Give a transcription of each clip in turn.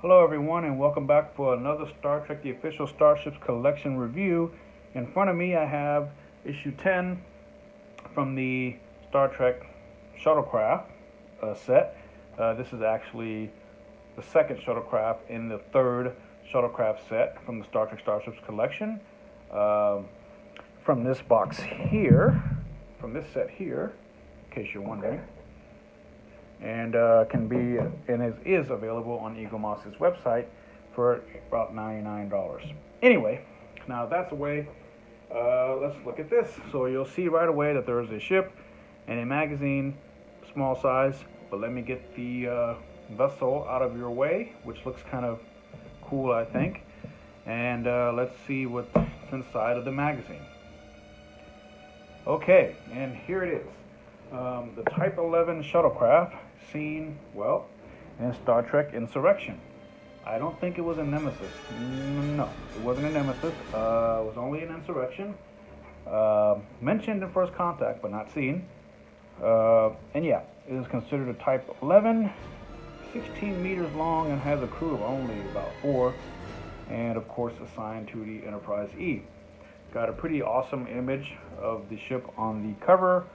Hello everyone and welcome back for another Star Trek The Official Starships Collection review. In front of me I have issue 10 from the Star Trek Shuttlecraft set. This is actually the second Shuttlecraft in the third Shuttlecraft set from the Star Trek Starships Collection. From this box here, from this set here, in case you're wondering. And can be and is available on Eagle Moss's website for about $99. Anyway, now that's away. Let's look at this. So you'll see right away that there is a ship and a magazine, small size. But let me get the vessel out of your way, which looks kind of cool, I think. And let's see what's inside of the magazine. Okay, and here it is. The Type 11 Shuttlecraft, seen, well, in Star Trek Insurrection. I don't think it was a Nemesis. No, it wasn't a Nemesis. It was only an Insurrection. Mentioned in First Contact, but not seen. And yeah, it is considered a Type 11, 16 meters long, and has a crew of only about 4. And of course, assigned to the Enterprise E. Got a pretty awesome image of the ship on the cover.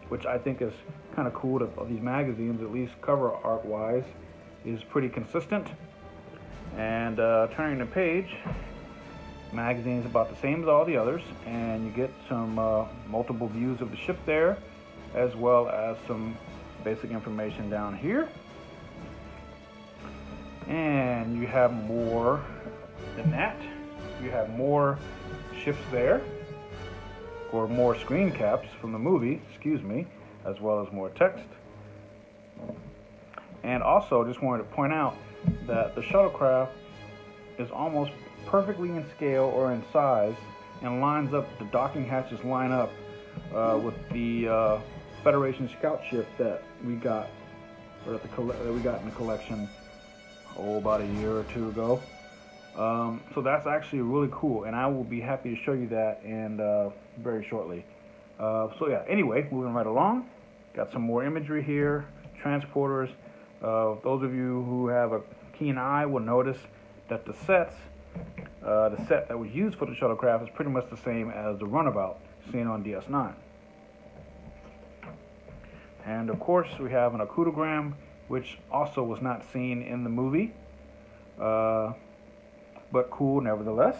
Which I think is kind of cool of these magazines, at least cover art wise, is pretty consistent. And turning the page, magazine is about the same as all the others, and you get some multiple views of the ship there, as well as some basic information down here. And you have more than that. You have more ships there, or more screen caps from the movie, as well as more text. And also, just wanted to point out that the Shuttlecraft is almost perfectly in scale or in size, and lines up, the docking hatches line up with the Federation scout ship that we got, or that we got in the collection, about a year or two ago. So that's actually really cool, and I will be happy to show you that very shortly. So yeah, anyway, moving right along, got some more imagery here, transporters. Those of you who have a keen eye will notice that the set that was used for the Shuttlecraft is pretty much the same as the runabout seen on DS9. And of course, we have an oculogram, which also was not seen in the movie. But cool nevertheless.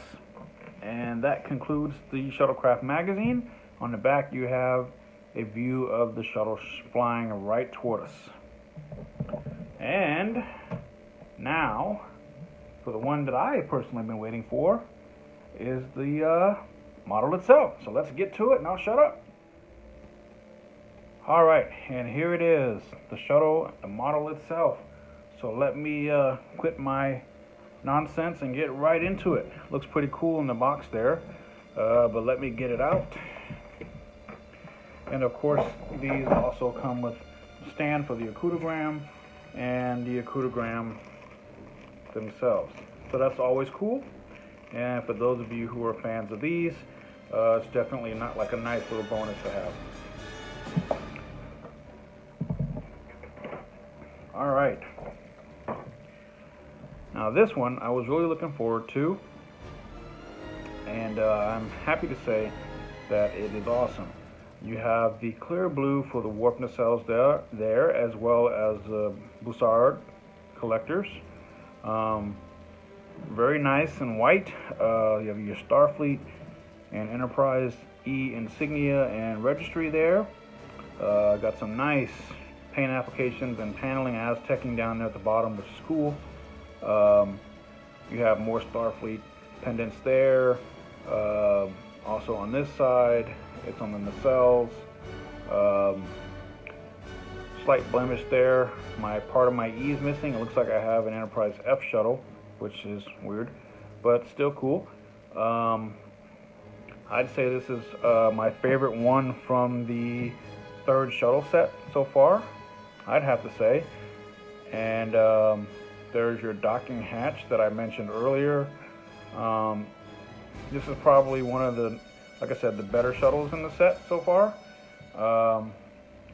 And that concludes the Shuttlecraft magazine. On the back you have a view of the shuttle flying right toward us. And now, for the one that I personally have been waiting for, is the model itself. So let's get to it and I'll shut up. Alright, and here it is, the shuttle, the model itself. So let me quit my nonsense and get right into it. Looks pretty cool in the box there, but let me get it out. And of course, these also come with a stand for the oculogram and the oculogram themselves. So that's always cool. And for those of you who are fans of these, it's definitely not like a nice little bonus to have. All right. Now this one I was really looking forward to, and I'm happy to say that it is awesome. You have the clear blue for the warp nacelles there, as well as the Bussard collectors. Very nice and white. You have your Starfleet and Enterprise E insignia and registry there. Got some nice paint applications and paneling Aztecing down there at the bottom, which is cool. You have more Starfleet pendants there. Also on this side, it's on the nacelles. Slight blemish there. Part of my E is missing. It looks like I have an Enterprise F shuttle, which is weird, but still cool. I'd say this is my favorite one from the third shuttle set so far, I'd have to say. And there's your docking hatch that I mentioned earlier. This is probably one of the, like I said, the better shuttles in the set so far.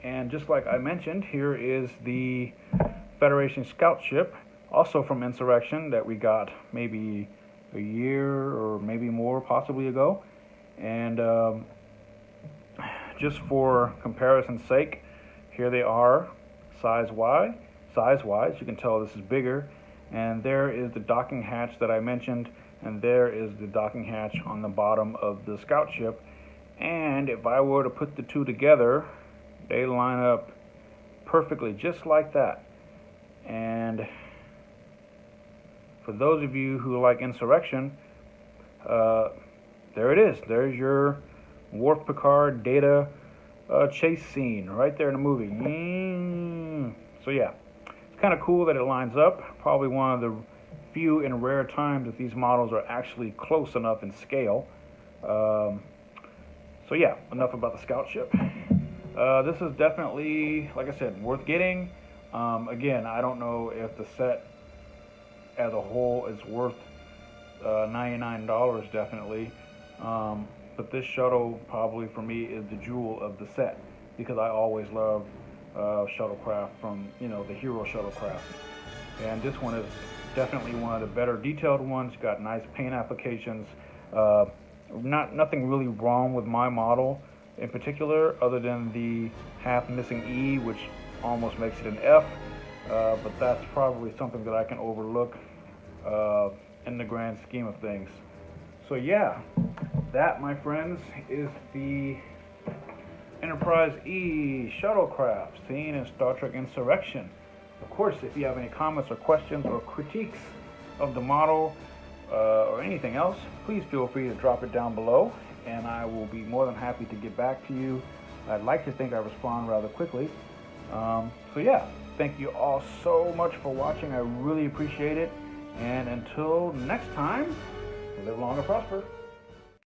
And just like I mentioned, here is the Federation scout ship also from Insurrection, that we got maybe a year or maybe more possibly ago. And just for comparison's sake, here they are, size-wise. You can tell this is bigger. And there is the docking hatch that I mentioned, and there is the docking hatch on the bottom of the scout ship. And if I were to put the two together, they line up perfectly, just like that. And for those of you who like Insurrection, there it is. There's your Worf Picard Data chase scene right there in the movie. So yeah, it's kind of cool that it lines up. Probably one of the few and rare times that these models are actually close enough in scale. So yeah, enough about the scout ship. This is definitely, like I said, worth getting. Again, I don't know if the set as a whole is worth $99 definitely. But this shuttle probably for me is the jewel of the set, because I always love shuttlecraft from, the hero shuttlecraft. And this one is definitely one of the better detailed ones. Got nice paint applications. Nothing really wrong with my model in particular, other than the half missing E, which almost makes it an F. But that's probably something that I can overlook in the grand scheme of things. So yeah, that, my friends, is the Enterprise E shuttlecraft seen in Star Trek Insurrection. Of course, if you have any comments or questions or critiques of the model or anything else, please feel free to drop it down below, and I will be more than happy to get back to you. I'd like to think I respond rather quickly. So yeah, thank you all so much for watching. I really appreciate it. And until next time, live long and prosper.